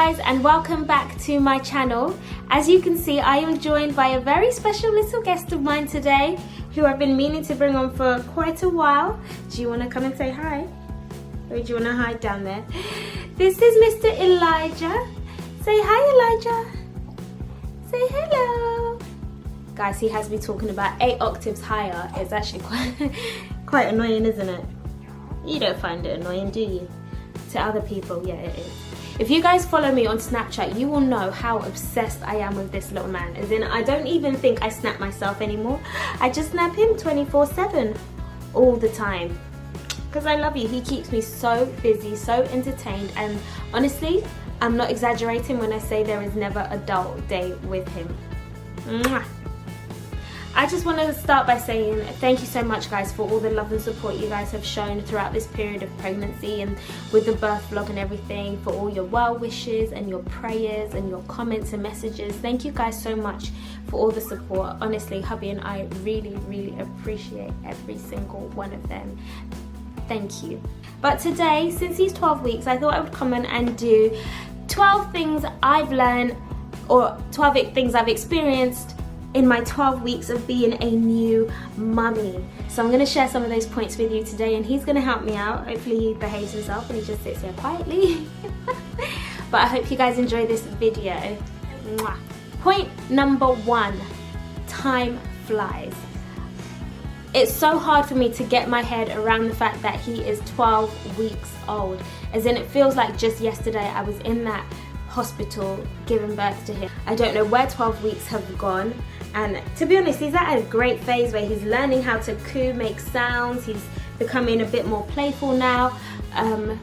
guys, and welcome back to my channel. As you can see, I am joined by a very special little guest of mine today who I've been meaning to bring on for quite a while. Do you want to come and say hi? Or do you want to hide down there? This is Mr. Elijah. Say hi, Elijah. Say hello. Guys, he has me talking about 8 octaves higher. It's actually quite annoying, isn't it? You don't find it annoying, do you? To other people, yeah, it is. If you guys follow me on Snapchat, you will know how obsessed I am with this little man. As in, I don't even think I snap myself anymore. I just snap him 24/7 all the time. Because I love you. He keeps me so busy, so entertained, and honestly, I'm not exaggerating when I say there is never a dull day with him. Mwah. I just want to start by saying thank you so much, guys, for all the love and support you guys have shown throughout this period of pregnancy and with the birth vlog and everything, for all your well wishes and your prayers and your comments and messages. Thank you guys so much for all the support. Honestly, hubby and I really appreciate every single one of them. Thank you. But today, since he's 12 weeks, I thought I would come in and do 12 things I've learned, or 12 things I've experienced in my 12 weeks of being a new mummy. So I'm going to share some of those points with you today, and he's going to help me out. Hopefully he behaves himself and he just sits here quietly. But I hope you guys enjoy this video. Mwah. Point number 1, time flies. It's so hard for me to get my head around the fact that he is 12 weeks old. As in, it feels like just yesterday I was in that hospital giving birth to him. I don't know where 12 weeks have gone, and to be honest, he's at a great phase where he's learning how to coo, make sounds. He's becoming a bit more playful now, and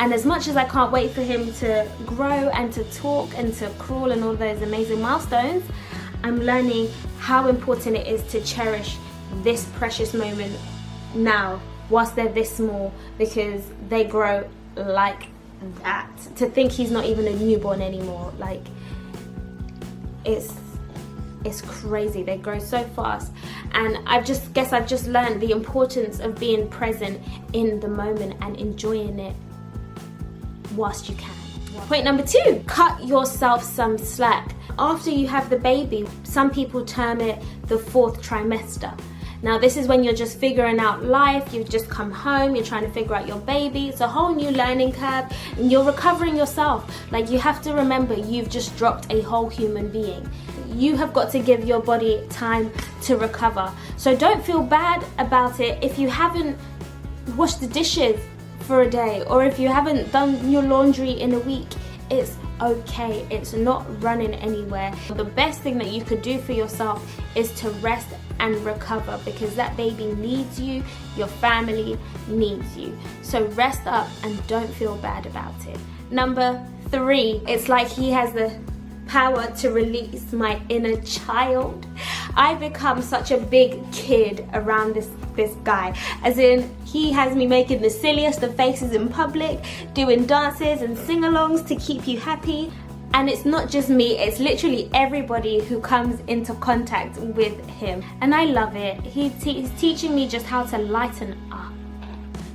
as much as I can't wait for him to grow and to talk and to crawl and all those amazing milestones, I'm learning how important it is to cherish this precious moment now whilst they're this small, because they grow like that. To think he's not even a newborn anymore, like, it's crazy. They grow so fast, and I've just learned the importance of being present in the moment and enjoying it whilst you can. Point number 2, cut yourself some slack. After you have the baby, some people term it the 4th trimester. Now, this is when you're just figuring out life. You've just come home, you're trying to figure out your baby. It's a whole new learning curve, and you're recovering yourself. Like, you have to remember, you've just dropped a whole human being. You have got to give your body time to recover. So don't feel bad about it if you haven't washed the dishes for a day, or if you haven't done your laundry in a week. It's okay. It's not running anywhere. The best thing that you could do for yourself is to rest and recover, because that baby needs you, your family needs you. So rest up and don't feel bad about it. Number 3, it's like he has the power to release my inner child. I become such a big kid around this guy. As in, he has me making the silliest of faces in public, doing dances and sing-alongs to keep you happy. And it's not just me, it's literally everybody who comes into contact with him. And I love it. He's teaching me just how to lighten up.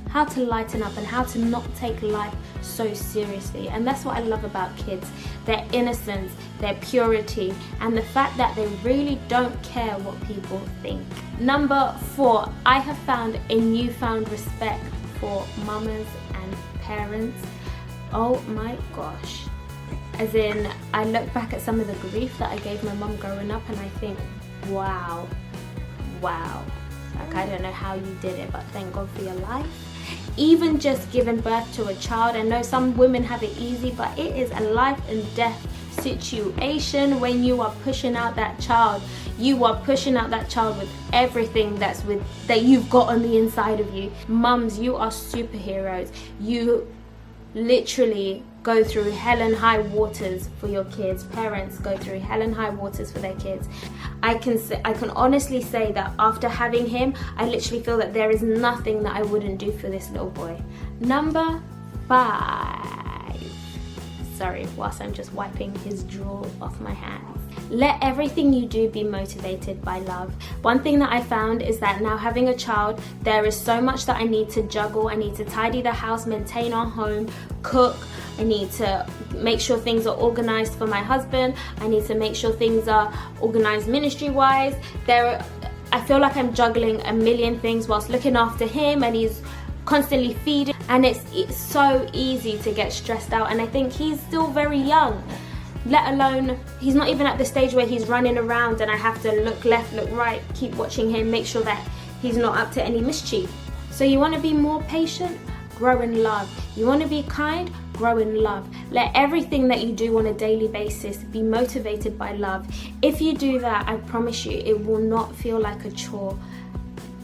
How to lighten up and how to not take life so seriously. And that's what I love about kids. Their innocence, their purity, and the fact that they really don't care what people think. Number 4, I have found a newfound respect for mamas and parents. Oh my gosh. As in, I look back at some of the grief that I gave my mum growing up, and I think, wow. Like, I don't know how you did it, but thank God for your life. Even just giving birth to a child, I know some women have it easy, but it is a life and death situation when you are pushing out that child. You are pushing out that child with everything that you've got on the inside of you. Mums, you are superheroes. You literally go through hell and high waters for your kids. Parents go through hell and high waters for their kids. I can honestly say that after having him, I literally feel that there is nothing that I wouldn't do for this little boy. Number 5. Sorry, whilst I'm just wiping his drool off my hands. Let everything you do be motivated by love. One thing that I found is that now having a child, there is so much that I need to juggle. I need to tidy the house, maintain our home, cook. I need to make sure things are organized for my husband. I need to make sure things are organized ministry-wise. I feel like I'm juggling a million things whilst looking after him, and he's constantly feeding, and it's so easy to get stressed out. And I think he's still very young, let alone he's not even at the stage where he's running around and I have to look left, look right, keep watching him, make sure that he's not up to any mischief. So you want to be more patient? Grow in love. You want to be kind? Grow in love. Let everything that you do on a daily basis be motivated by love. If you do that, I promise you, it will not feel like a chore.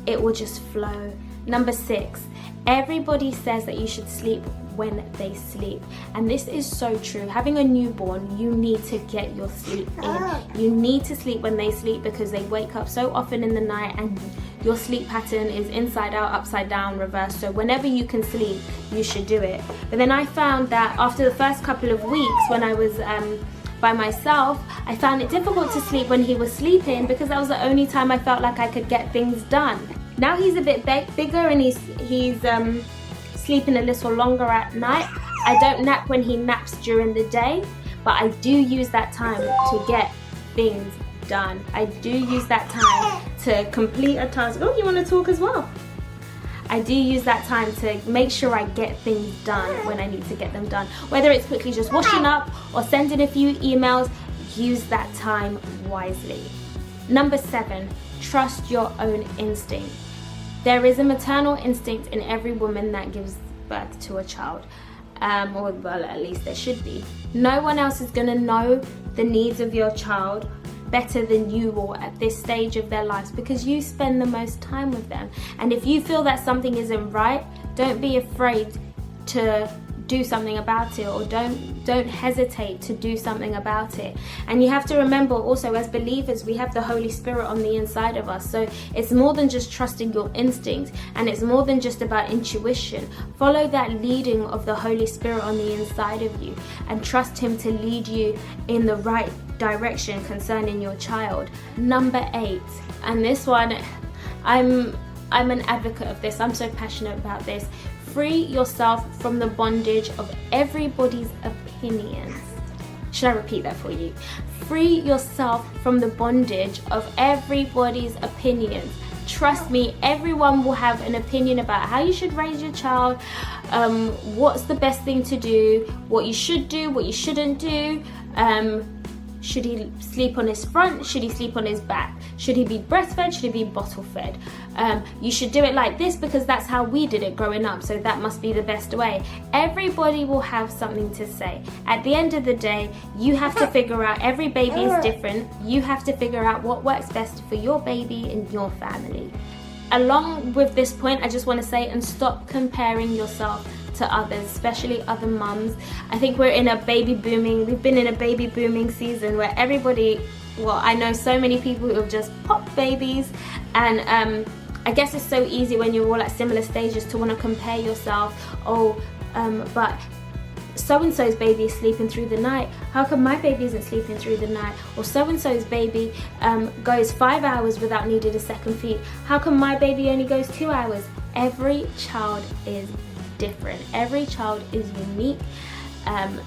It will just flow. Number 6, everybody says that you should sleep when they sleep, and this is so true. Having a newborn, you need to get your sleep in. You need to sleep when they sleep, because they wake up so often in the night and your sleep pattern is inside out, upside down, reverse. So whenever you can sleep, you should do it. But then I found that after the first couple of weeks, when I was by myself, I found it difficult to sleep when he was sleeping, because that was the only time I felt like I could get things done. Now he's a bit bigger and he's sleeping a little longer at night. I don't nap when he naps during the day, but I do use that time to get things done. I do use that time to complete a task. Oh, you want to talk as well? I do use that time to make sure I get things done when I need to get them done. Whether it's quickly just washing up or sending a few emails, use that time wisely. Number 7, trust your own instinct. There is a maternal instinct in every woman that gives birth to a child. Or well, at least there should be. No one else is going to know the needs of your child better than you will at this stage of their lives, because you spend the most time with them. And if you feel that something isn't right, don't be afraid to do something about it, or don't hesitate to do something about it. And you have to remember also, as believers, we have the Holy Spirit on the inside of us, so it's more than just trusting your instinct, and it's more than just about intuition. Follow that leading of the Holy Spirit on the inside of you and trust him to lead you in the right direction concerning your child. Number 8, and this one, I'm an advocate of this. I'm so passionate about this. Free yourself from the bondage of everybody's opinions. Should I repeat that for you? Free yourself from the bondage of everybody's opinions. Trust me, everyone will have an opinion about how you should raise your child, what's the best thing to do, what you should do, what you shouldn't do. Should he sleep on his front? Should he sleep on his back? Should he be breastfed? Should he be bottle fed? You should do it like this because that's how we did it growing up, so that must be the best way. Everybody will have something to say. At the end of the day, you have to figure out, every baby is different. You have to figure out what works best for your baby and your family. Along with this point, I just want to say, and stop comparing yourself to others, especially other mums. I think we've been in a baby booming season where everybody, well, I know so many people who have just popped babies, and I guess it's so easy when you're all at similar stages to want to compare yourself. But so-and-so's baby is sleeping through the night. How come my baby isn't sleeping through the night? Or so-and-so's baby goes 5 hours without needing a second feed. How come my baby only goes 2 hours? Every child is different. Every child is unique, and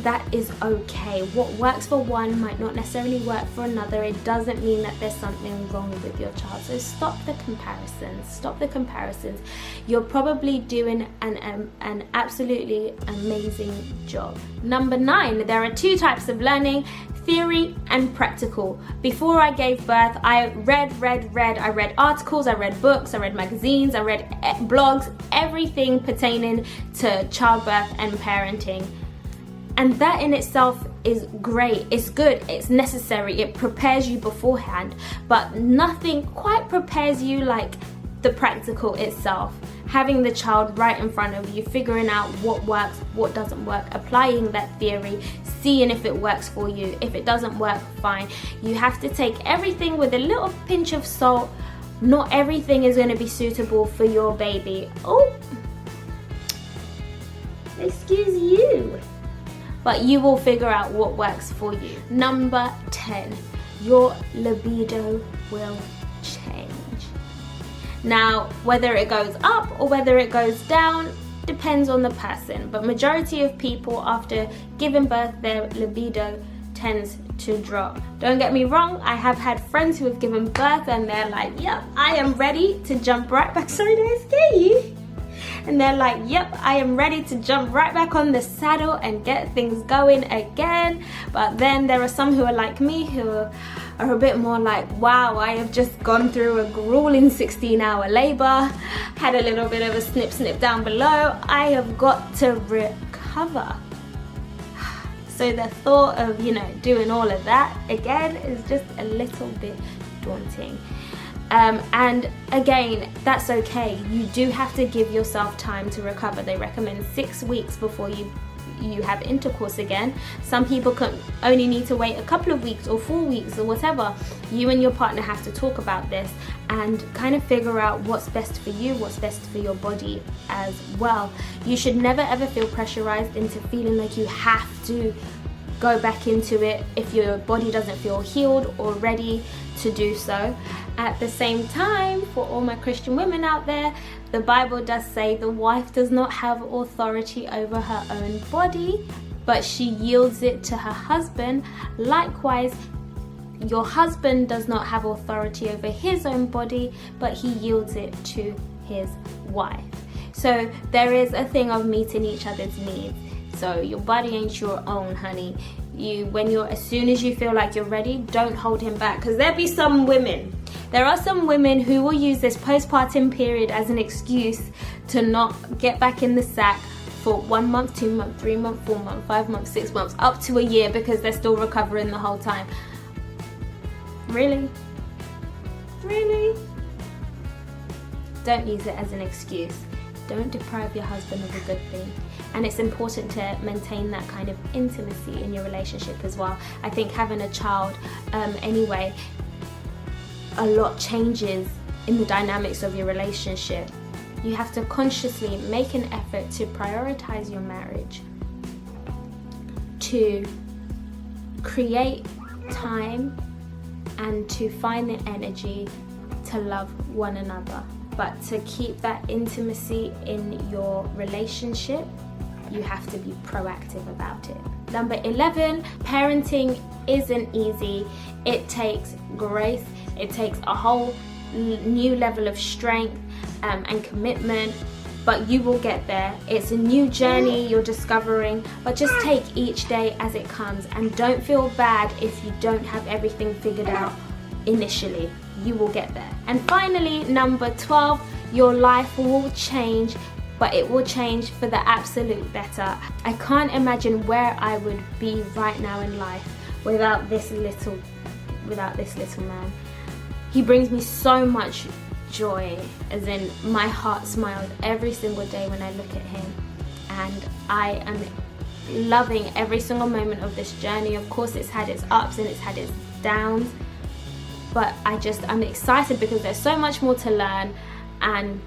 that is okay. What works for one might not necessarily work for another. It doesn't mean that there's something wrong with your child. So stop the comparisons. Stop the comparisons. You're probably doing an absolutely amazing job. Number 9, there are 2 types of learning: theory and practical. Before I gave birth, I read. I read articles, I read books, I read magazines, I read blogs, everything pertaining to childbirth and parenting. And that in itself is great, it's good, it's necessary, it prepares you beforehand, but nothing quite prepares you like the practical itself. Having the child right in front of you, figuring out what works, what doesn't work, applying that theory, seeing if it works for you. If it doesn't work, fine. You have to take everything with a little pinch of salt. Not everything is going to be suitable for your baby. Oh, excuse you. But you will figure out what works for you. Number 10, your libido will change. Now, whether it goes up or whether it goes down, depends on the person, but majority of people after giving birth, their libido tends to drop. Don't get me wrong, I have had friends who have given birth and they're like, yep, I am ready to jump right back. Sorry, did I scare you? And they're like, yep, I am ready to jump right back on the saddle and get things going again. But then there are some who are like me, who are a bit more like, wow, I have just gone through a grueling 16-hour labor, had a little bit of a snip down below. I have got to recover. So the thought of, doing all of that again is just a little bit daunting. And again, that's okay. You do have to give yourself time to recover. They recommend 6 weeks before you have intercourse again. Some people can only need to wait a couple of weeks or 4 weeks or whatever. You and your partner have to talk about this and kind of figure out what's best for you, what's best for your body as well. You should never ever feel pressurized into feeling like you have to go back into it if your body doesn't feel healed or ready to do so. At the same time, for all my Christian women out there, the Bible does say the wife does not have authority over her own body, but she yields it to her husband. Likewise, your husband does not have authority over his own body, but he yields it to his wife. So there is a thing of meeting each other's needs. So your body ain't your own, honey. As soon as you feel like you're ready, don't hold him back. Because there are some women who will use this postpartum period as an excuse to not get back in the sack for 1 month, 2 months, 3 months, 4 months, 5 months, 6 months, up to a year because they're still recovering the whole time. Really? Don't use it as an excuse. Don't deprive your husband of a good thing. And it's important to maintain that kind of intimacy in your relationship as well. I think having a child, anyway, a lot changes in the dynamics of your relationship. You have to consciously make an effort to prioritize your marriage, to create time and to find the energy to love one another. But to keep that intimacy in your relationship, you have to be proactive about it. Number 11, parenting isn't easy. It takes grace. It takes a whole new level of strength and commitment, but you will get there. It's a new journey you're discovering, but just take each day as it comes and don't feel bad if you don't have everything figured out initially. You will get there. And finally, number 12, your life will change, but it will change for the absolute better. I can't imagine where I would be right now in life without this little man. He brings me so much joy, as in my heart smiles every single day when I look at him, and I am loving every single moment of this journey. Of course, it's had its ups and it's had its downs, but I'm excited because there's so much more to learn, and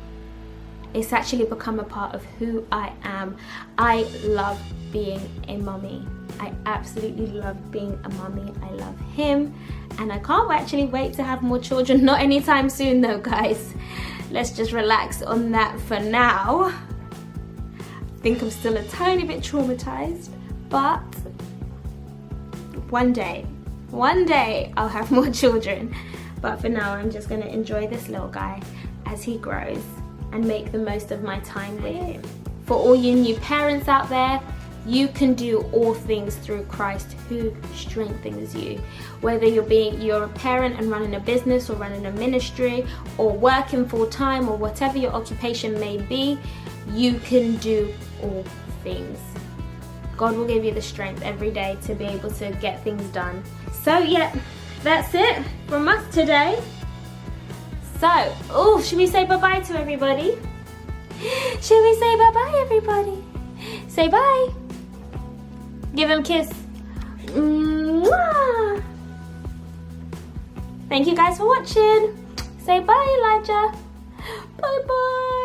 it's actually become a part of who I am. I love being a mummy. I absolutely love being a mummy. I love him, and I can't actually wait to have more children. Not anytime soon though, guys. Let's just relax on that for now. I think I'm still a tiny bit traumatized, but one day I'll have more children. But for now, I'm just going to enjoy this little guy as he grows and make the most of my time with him. For all you new parents out there, you can do all things through Christ who strengthens you. Whether you're a parent and running a business or running a ministry or working full time or whatever your occupation may be, you can do all things. God will give you the strength every day to be able to get things done. So yeah, that's it from us today. So, should we say bye-bye to everybody? Should we say bye-bye, everybody? Say bye. Give him a kiss. Mwah. Thank you guys for watching. Say bye, Elijah. Bye-bye.